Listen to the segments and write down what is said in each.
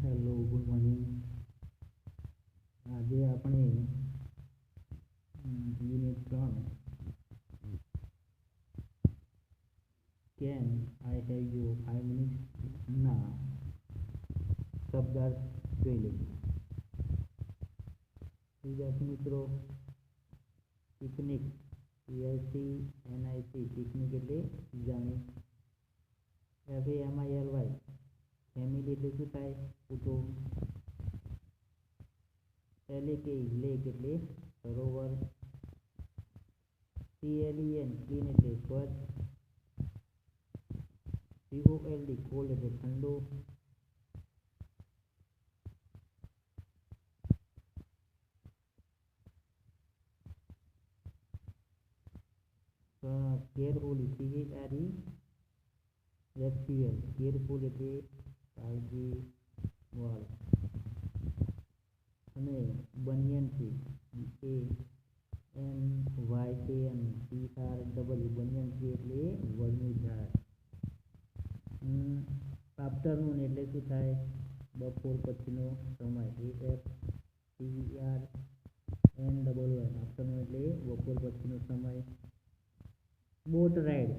Hello, good morning. આજે આપણે unit 3 can I have you 5 મિનિટ્સના શબ્દાર્થ જોઈ લઈએ. વિદ્યાર્થી મિત્રો, પિકનિક PICNIC પિકનિક એટલે જાણી. FAMILY ફેમિલી એટલે શું થાય? કુટુંબ. LAK લેક એટલે સરોવર. CLEN ક્લીન એટલે સ્વચ્છ. COLD કોલ્ડ એટલે ઠંડુ. કેરફુલી CAREFUL કેરફુલ એટલે કાળજી વાળું. અને banyan tree BANYANTRW banyan tree એટલે વડનું ઝાડ. આફ્ટરનૂન એટલે શું થાય? બપોર પછીનો સમય. AFTERNOON આફ્ટરનૂન એટલે બપોર પછીનો સમય. Boat ride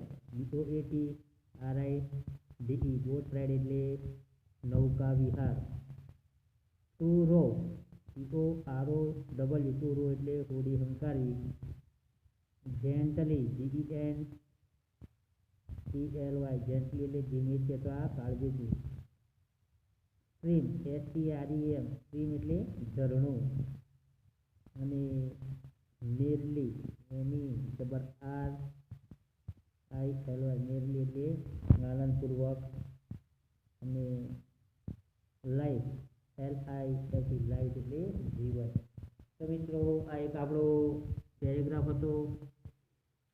BOATRIDE boat ride એટલે નૌકા વિહાર. To row TOROW to row એટલે હોડી હંકારવી. જેન્ટલી GENTLY જેન્ટલી એટલે ધીમેથી અથવા કાળજીથી. સ્ટ્રીમ STREAM સ્ટ્રીમ એટલે ઝરણું. અને મેરલી મેરલી એટલે આનંદપૂર્વક. અને લાઈફ LIFE લાઈફ એટલે જીવન. તો મિત્રો, આ એક આપણો પેરેગ્રાફ હતો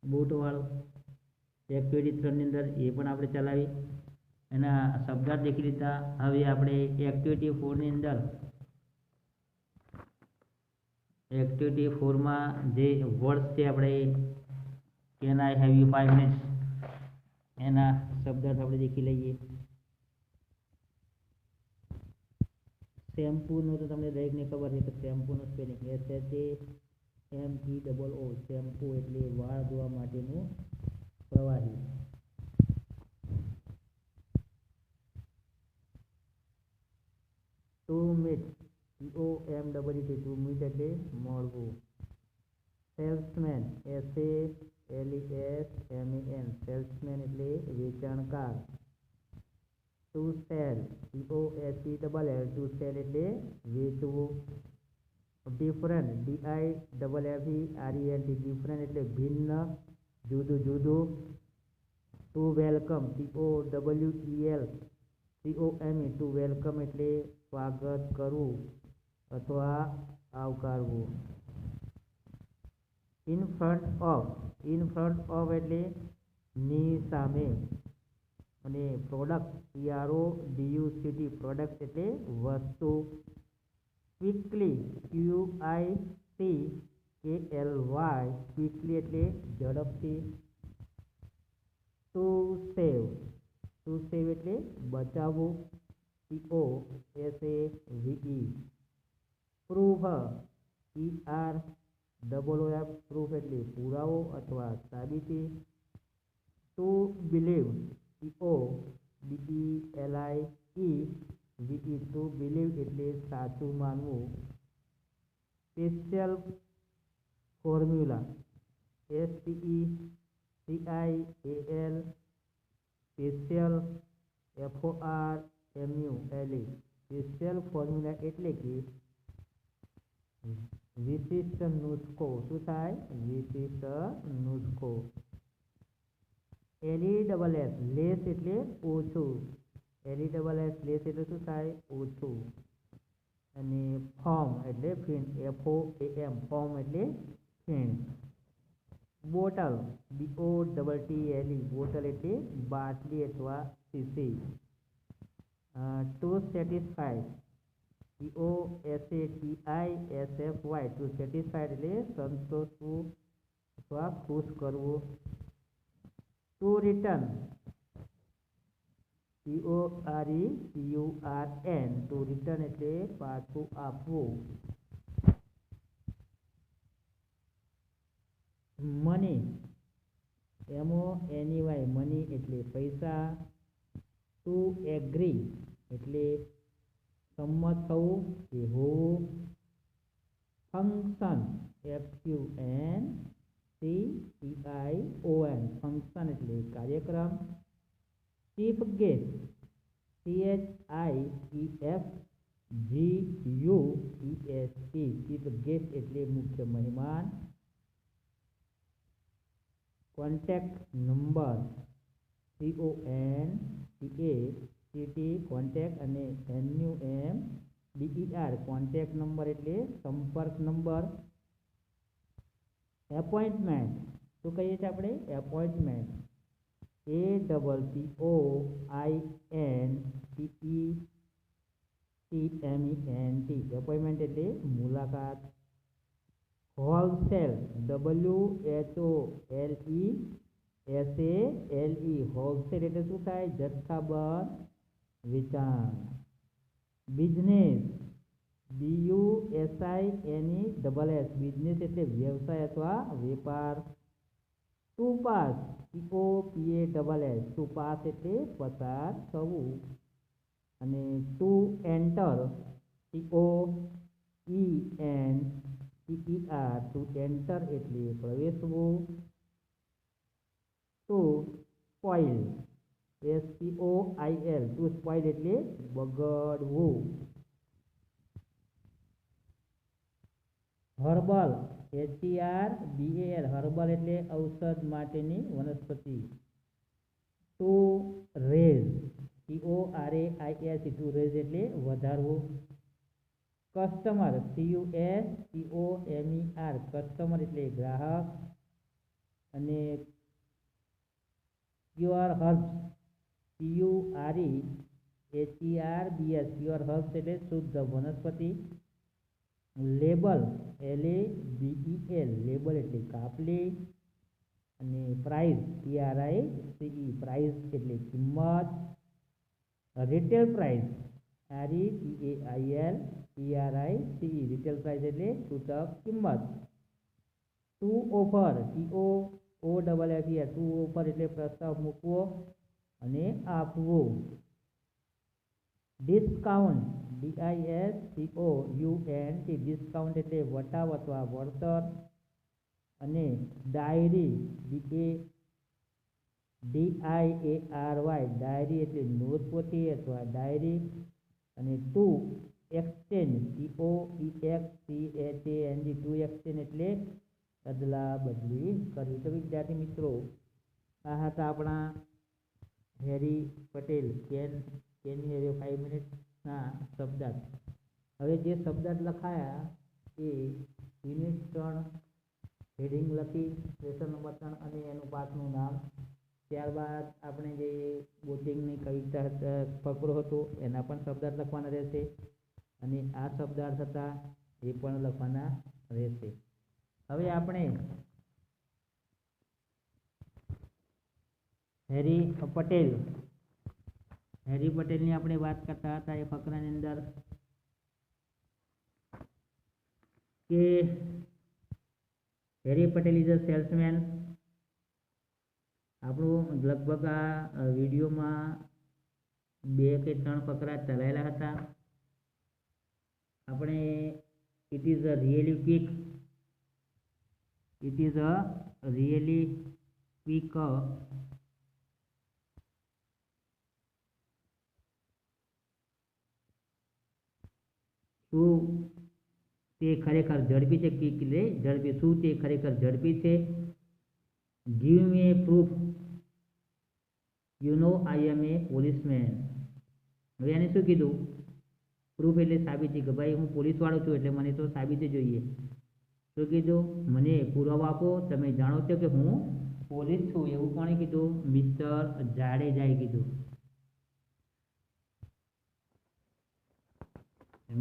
બોટવાળો. એક્ટિવિટી 3 ની અંદર એ પણ આપણે ચલાવી, એના શબ્દાર્થ દેખી લીધા. હવે આપણે એક્ટિવિટી 4 ની અંદર એક્ટિવિટી 4માં જે વર્ડ્સ છે આપણે can I have you 5 minutes એના શબ્દાર્થ આપણે દેખી લઈએ. શેમ્પૂનો તો તમને દરેકને ખબર છે કે શેમ્પૂનો સ્પેલિંગ SHAMPOO શેમ્પૂ એટલે વાળ ધોવા માટેનું પ્રવાહી. To meet TOMET to meet એટલે મળવું. સેલ્સમેન SALESMAN સેલ્સમેન એટલે વેચાણકાર. To sell TOSELL to sell એટલે વેચવું. ડિફરન્ટ DIFFERENT ડિફરન્ટ એટલે ભિન્ન, જુદું જુદું. To welcome TOWELCOME to welcome એટલે સ્વાગત કરવું અથવા આવકારવું. ઇન ફ્રન્ટ ઓફ એટલે ની સામે. અને પ્રોડક્ટ PRODUCT પ્રોડક્ટ એટલે વસ્તુ. ક્વિકલી QUICKLY ક્વિકલી એટલે ઝડપથી. ટુ સેવ એટલે બચાવવું. POSAVE પ્રૂફ PROOF પ્રૂફ એટલે પુરાવો અથવા સાબિતી. Two believe TOBELIEVE two believe એટલે સાચું માનવું. Special formula SPECIAL special FORMULA special formula એટલે કે વિશિષ્ટ નુસ્ખો. શું થાય? વિશિષ્ટ નુસ્ખો. LESS લેસ એટલે ઓછું. LESS લેસ એટલે શું થાય? ઓછું. અને ફોર્મ એટલે ફીણ. FOAM ફોર્મ એટલે ફીણ. બોટલ BOTTLE બોટલ એટલે બાટલી અથવા શીશી. To satisfied TOSATISFY to satisfied એટલે સંતોષવું અથવા ખુશ કરવું. To return CORECURN to return એટલે પાછું આપવું. મની MONEY મની એટલે પૈસા. ટુ એગ્રી એટલે સંમત થવું કે હોવું. ફંક્શન FUNCTION ફંક્શન એટલે કાર્યક્રમ. Chief guest CHIEFGUEST chief guest એટલે મુખ્ય મહેમાન. કોન્ટેક્ટ નંબર CONTACT કોન્ટેક્ટ અને NUMBER કોન્ટેક્ટ નંબર એટલે સંપર્ક નંબર. એપોઇન્ટમેન્ટ શું કહીએ છીએ આપણે? એપોઇન્ટમેન્ટ APPOINTMENT એપોઇન્ટમેન્ટ એટલે મુલાકાત. હોલસેલ WHOLESALE હોલસેલ એટલે શું થાય? જથ્થાબંધ વેચાણ. બિઝનેસ BUSINESS બિઝનેસ એટલે વ્યવસાય અથવા વેપાર. To pass TOPASS to pass એટલે પસાર થવું. અને to enter TOENTER to enter એટલે પ્રવેશવું. To spoil SPOIL to spoil એટલે બગડવું. હર્બલ HERBAL હર્બલ એટલે ઔષધ માટેની વનસ્પતિ. To raise TORAIS to raise એટલે વધારવું. કસ્ટમર CUSTOMER કસ્ટમર એટલે ગ્રાહક. અને pure herbs PUREHERBS pure herbs એટલે શુદ્ધ વનસ્પતિ. લેબલ LABEL લેબલ એટલે કાપલી. અને પ્રાઇસ PRICE પ્રાઇસ એટલે કિંમત. Retail price RETAIL PRICE retail price એટલે છૂટક કિંમત. To offer TOOFFER to offer એટલે પ્રસ્તાવ મૂકવો અને આપવો. ડિસ્કાઉન્ટ DISCOUNT ડિસ્કાઉન્ટ એટલે વટાવ અથવા વળતર. અને ડાયરી DIARY ડાયરી એટલે નોંધપોથી અથવા ડાયરી. અને to exchange TOEXCHANG to exchange એટલે બદલા બદલી કરવી. તો વિદ્યાર્થી મિત્રો, આ હતા આપણા હેરી પટેલ કેન યુ 5 મિનિટ્સના શબ્દાર્થ. હવે જે શબ્દાર્થ લખાયા એ યુનિટ 3 હેડિંગ લખી લેસન નંબર 3 અને એનું પાઠનું નામ. ત્યારબાદ આપણે જે બોટિંગની કવિતા ફકરો હતો એના પણ શબ્દાર્થ લખવાના રહેશે. અને આ શબ્દાર્થ હતા એ પણ લખવાના રહેશે. હવે આપણે હેરી પટેલની આપણે વાત કરતા હતા એ ફકરાની અંદર કે હેરી પટેલ ઇઝ અ સેલ્સમેન. આપણું લગભગ આ વિડીયોમાં 2 કે 3 ફકરા ચલાવેલા હતા. આપણે it is a really quick શું તે ખરેખર ઝડપી છે? ક્વિક એટલે ઝડપી. શું તે ખરેખર ઝડપી છે? Give me a proof you know I am a policeman. હવે એને શું કીધું? પ્રૂફ એટલે સાબિતી કે ભાઈ હું પોલીસવાળો છું એટલે મને તો સાબિતી જોઈએ. શું કીધું? મને પુરાવો આપો, તમે જાણો છો કે હું પોલીસ છું. એવું કોણે કીધું? મિસ્ટર જાડેજાએ કીધું.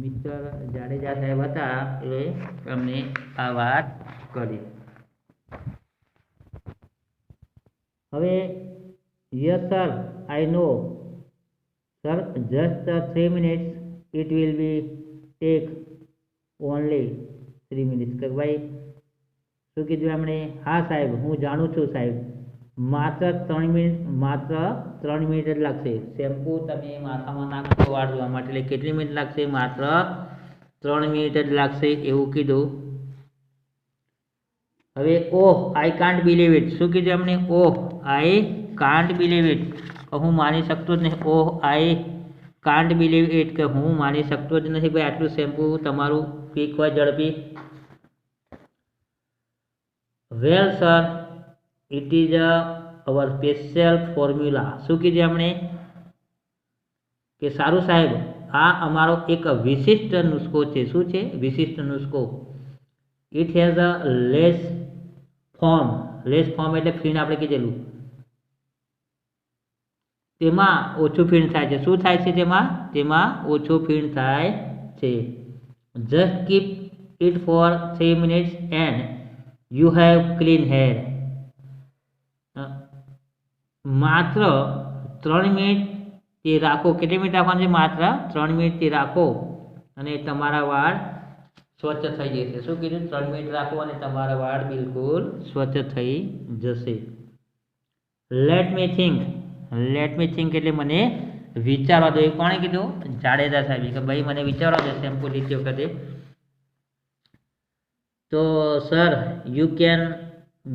મિસ્ટર જાડેજા સાહેબ હતા એ તમને આ વાત કરી. હવે yes sir I know sir just 3 minutes it will be take only 3 minutes. કે ભાઈ શું કીધું એમણે? હા સાહેબ, હું જાણું છું સાહેબ, માત્ર 3 મિનિટ જ લાગશે. શેમ્પૂ તમે માથામાં નાખશો વાળ ધોવા માટે, એટલે કેટલી મિનિટ લાગશે? માત્ર 3 મિનિટ જ લાગશે એવું કીધું. હવે ઓહ આઈ કાન્ટ બિલીવ ઇટ. શું કીધું એમણે? ઓહ આઈ કાન્ટ બિલીવ ઇટ, હું માની શકતો જ નહીં. ઓહ આઈ કાન્ટ બિલીવ ઇટ, કે હું માની શકતો જ નથી ભાઈ આટલું શેમ્પૂ તમારું ક્વિક હોય, ઝડપી. Well sir it is our special formula. શું કીધું એમણે? કે સારું સાહેબ, આ અમારો એક વિશિષ્ટ નુસ્ખો છે. શું છે? વિશિષ્ટ નુસ્ખો. It has a lace form. Lace form એટલે ફીણ આપણે કીધેલું, તેમાં ઓછું ફીણ થાય છે. શું થાય છે? તેમાં ઓછું ફીણ થાય છે. Just keep it for 3 minutes and you have clean hair. માત્ર 3 મિનિટ તે રાખો. કેટલી મિનિટ રાખવાની છે? માત્ર 3 મિનિટ તે રાખો અને તમારા વાળ સ્વચ્છ થઈ જશે. શું કીધું? 3 મિનિટ રાખો અને તમારા વાળ બિલકુલ સ્વચ્છ થઈ જશે. Let me think. Let me think એટલે મને વિચારવા દો. એ કોણે કીધું? જાડેજા સાહેબ. કે ભાઈ મને વિચારવા દો શેમ્પૂ લીધી વખતે. તો sir you can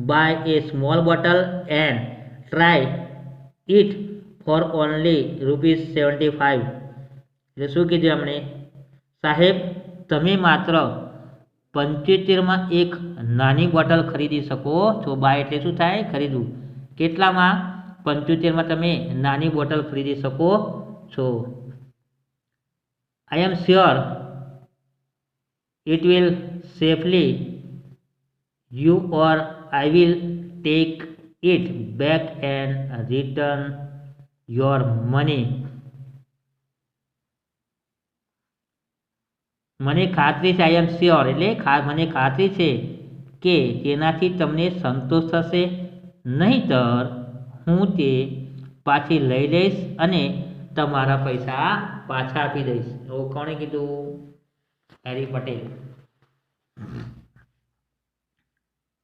by A small bottle and try it four only ₹75. એટલે શું કીધું એમણે? સાહેબ તમે માત્ર 75માં એક નાની બોટલ ખરીદી શકો છો. બાય એટલે શું થાય? ખરીદવું. કેટલામાં? 75માં તમે નાની બોટલ ખરીદી શકો છો. I am sure it will safely you or I will take it back and return your money. મને ખાતરી છે, આઈ એમ શ્યોર એટલે મને ખાતરી છે કે તેનાથી તમને સંતોષ થશે, નહીંતર હું તે પાછી લઈ લઈશ અને તમારા પૈસા પાછા આપી દઈશ. એવું કોણે કીધું? હેરી Patel.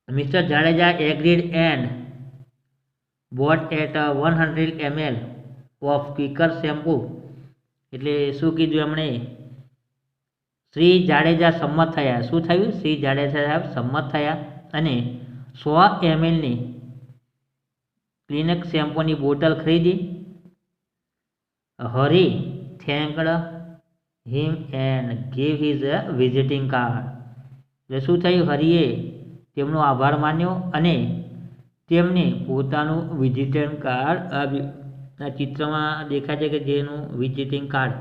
Mr. Jadeja agreed and bought at 100 ml of Quaker shampoo. એટલે શું કીધું એમણે? શ્રી જાડેજા સંમત થયા. શું થયું? શ્રી જાડેજા સાહેબ સંમત થયા અને 100 mlની ક્લિનિક શેમ્પૂની બોટલ ખરીદી. Hari thanked him and give his visiting card. એટલે શું થયું? હરિએ તેમનો આભાર માન્યો અને તેમને પોતાનું વિઝિટિંગ કાર્ડ આપ્યું. આ ચિત્રમાં દેખાય છે કે જેનું visiting card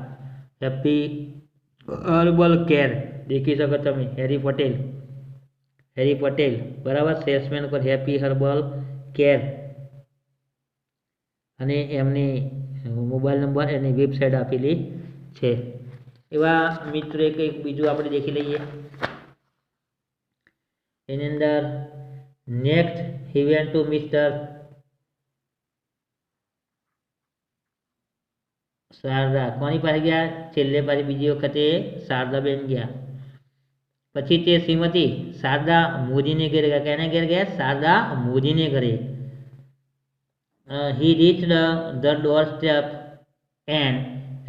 happy herbal care દેખી શકો તમે. હેરી પટેલ બરાબર, સેલ્સમેન પર હેપી હર્બલ કેર અને એમની મોબાઈલ નંબર એની વેબસાઇટ આપેલી છે. એવા મિત્રો કંઈક બીજું આપણે દેખી લઈએ. એની અંદર next he went to mister Sharda. કોની પાસે ગયા? છેલ્લે પાસે બીજી વખતે શારદાબેન ગયા. પછી તે શ્રીમતી શારદા મોદીને ઘરે ગયા. કેને ઘરે ગયા? શારદા મોદીને ઘરે. He reached the door step and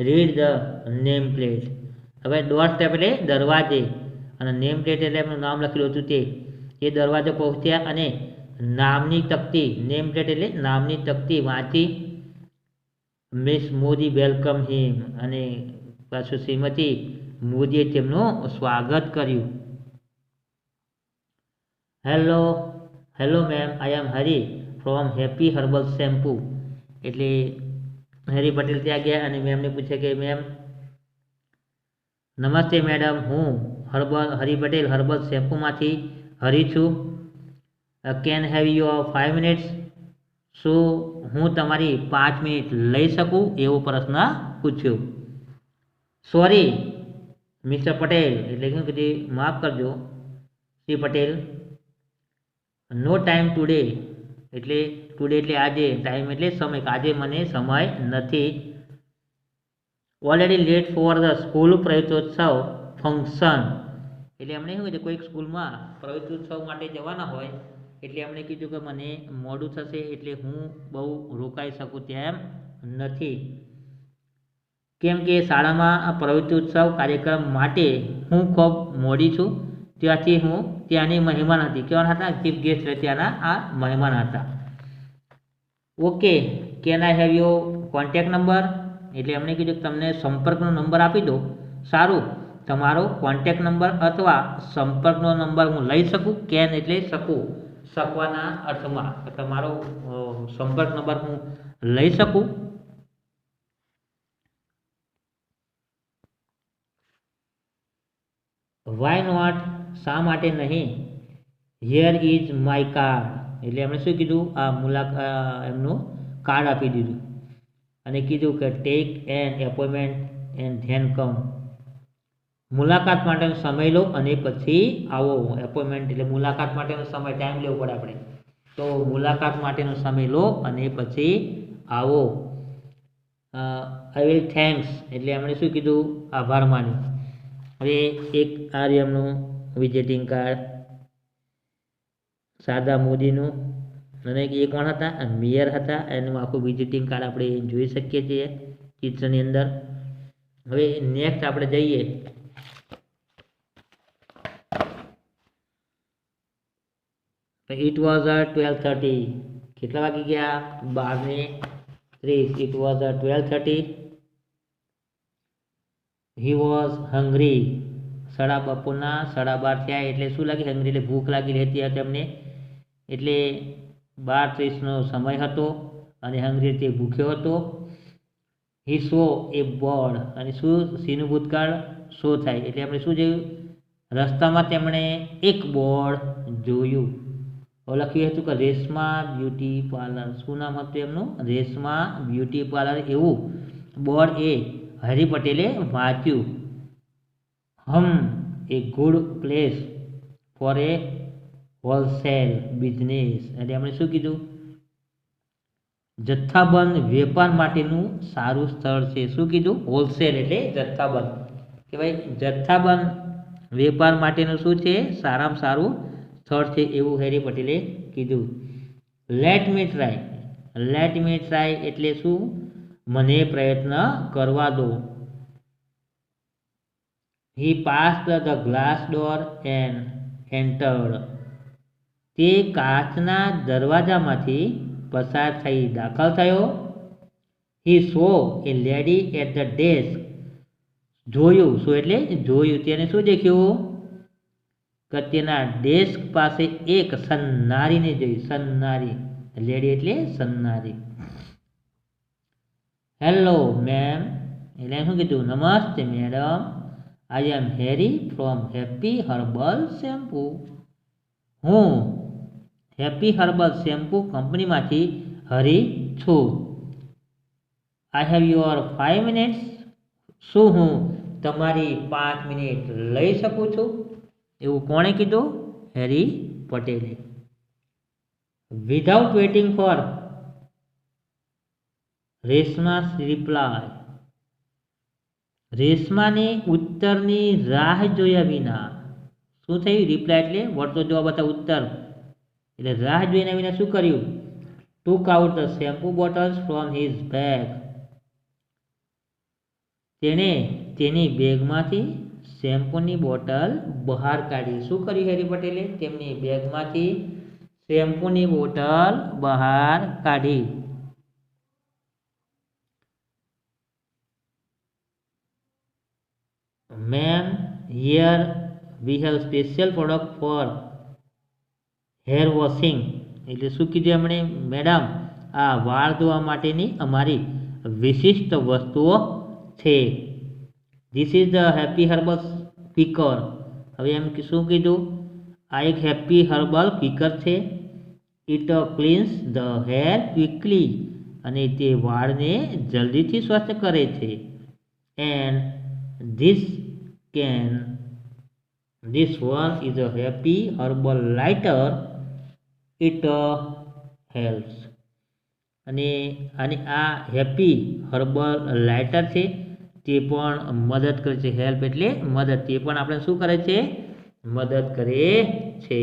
read the name plate. હવે ડોર સ્ટેપ એટલે દરવાજે અને નેમ પ્લેટ એટલે એમનું નામ લખેલું હતું તે. એ દરવાજે પહોંચ્યા અને નામની તકતી, નેમ પ્લેટ એટલે નામની તકતી વાંચી. મિસ મોદી વેલકમ હિમ અને પાછું શ્રીમતી મોદીએ તેમનું સ્વાગત કર્યું. Hello ma'am, I am Hari from Happy Herbal shampoo. એટલે હરી પટેલ ત્યાં ગયા અને મેમને પૂછે કે મેમ નમસ્તે મેડમ, હું હરી પટેલ હર્બલ શેમ્પૂમાંથી હરી છું. Can have you 5 minutes? શું હું તમારી 5 મિનિટ લઈ શકું? એવો પ્રશ્ન પૂછ્યો. સોરી મિસ્ટર પટેલ, એટલે શું કીધું? માફ કરજો Shri Patel. No time today. એટલે ટુડે એટલે આજે, ટાઈમ એટલે સમય. આજે મને સમય નથી. Already late for the school પ્રવેશોત્સવ ફંક્શન. એટલે એમણે શું કીધું, કોઈક સ્કૂલમાં પ્રવેશોત્સવ માટે જવાના હોય એટલે એમણે કીધું કે મને મોડું થશે એટલે હું બહુ રોકાઈ શકું તેમ નથી, કેમ કે શાળામાં પ્રવેશોત્સવ કાર્યક્રમ માટે હું ખૂબ મોડી છું. ત્યાંથી હું ત્યાંની મહેમાન હતી. કેવા હતા? ચીફ ગેસ્ટ ત્યાંના આ મહેમાન હતા. Okay, can I have your contact number? એટલે એમણે કીધું તમને સંપર્કનો નંબર આપી દો. સારું, તમારો કોન્ટેક્ટ નંબર અથવા સંપર્કનો નંબર હું લઈ શકું? કેન એટલે શકું, શકવાના અર્થમાં. તમારો સંપર્ક નંબર હું લઈ શકું? Why not? શા માટે નહીં? Here is my card. એટલે એમણે શું કીધું? આ એમનું કાર્ડ આપી દીધું અને કીધું કે take an appointment and then come. મુલાકાત માટેનો સમય લો અને પછી આવો. એપોઇન્ટમેન્ટ એટલે મુલાકાત માટેનો સમય, ટાઈમ લેવો પડે આપણે. તો મુલાકાત માટેનો સમય લો અને પછી આવો. આઈ વિલ થેન્ક્સ એટલે એમણે શું કીધું? આભાર માન્યો. હવે એક આ એમનું વિઝિટિંગ કાર્ડ શારદા મોદીનું, અને એ કોણ હતા? મેયર હતા. એનું આખું વિઝિટિંગ કાર્ડ આપણે જોઈ શકીએ છીએ ચિત્રની અંદર. હવે નેક્સ્ટ આપણે જઈએ. It was 12:30. કેટલા વાગી ગયા? 12:30. It was 12:30. He was hungry. બપોરના 12:30 થયા એટલે શું લાગી? હંગ્રી એટલે ભૂખ લાગી રહેતી હતી એમને. એટલે 12:30નો સમય હતો અને હંગ્રી તે ભૂખ્યો હતો. હી સો એ બોર્ડ. અને શું? સીનું ભૂતકાળ શો થાય એટલે આપણે શું જોયું? રસ્તામાં તેમણે એક બોર્ડ જોયું. લખ્યું હતું કે રેશમા બ્યુટી પાર્લર. શું નામ હતું એમનું? Reshma beauty parlour. એવું બોર્ડ એ હરી પટેલે વાંચ્યું. A good place for a wholesale business. એટલે એમણે શું કીધું? જથ્થાબંધ વેપાર માટેનું સારું સ્થળ છે. શું કીધું? હોલસેલ એટલે જથ્થાબંધ. કે ભાઈ જથ્થાબંધ વેપાર માટેનું શું છે? સારામાં સારું સ્થળ છે એવું હેરી પટેલે કીધું. Let me try. Let me try એટલે શું? મને પ્રયત્ન કરવા દો. He passed the glass door and entered. તે કાચના દરવાજામાંથી પસાર થઈ દાખલ થયો. He saw a lady at the desk. જોયું. શું એટલે? જોયું. તેને શું દેખ્યું? કે તેના ડેસ્ક પાસે એક સન્નારીને જોઈ. સન્નારી. લેડી એટલે સન્નારી. Hello ma'am. એટલે શું કીધું? નમસ્તે madam. I am Harry from Happy Herbal shampoo. હું હેપી હર્બલ શેમ્પૂ કંપનીમાંથી હરી છું. I have your 5 minutes. શું હું તમારી 5 મિનિટ લઈ શકું છું? એવું કોણે કીધું? હેરી પટેલે. Without waiting for Reshma's reply. રેશમાને ઉત્તરની રાહ જોયા વિના. શું થયું? રિપ્લાય એટલે વળતો જવાબ હતા ઉત્તર. એટલે રાહ જોયા વિના શું કર્યું? Took out the shampoo bottles from his bag. તેણે તેની બેગમાંથી શેમ્પૂની બોટલ બહાર કાઢી. શું કર્યું હેરી પટેલે? તેમની બેગમાંથી શેમ્પૂની બોટલ બહાર કાઢી. Ma'am, here we have special product for hair washing. એટલે શું કીધું એમણે? મેડમ, આ વાળ ધોવા માટેની અમારી વિશિષ્ટ વસ્તુઓ છે. This is the happy herbal quicker. હવે એમ શું કીધું? આ એક હેપી હર્બલ ક્વિકર છે. It cleanse the hair quickly. અને તે વાળને જલ્દીથી સ્વચ્છ કરે છે. And this one is a happy herbal lighter. It helps. અને આ હેપી હર્બલ લાઇટર છે. તે પણ મદદ કરે છે. હેલ્પ એટલે મદદ. તે પણ આપણે શું કરે છે? મદદ કરે છે.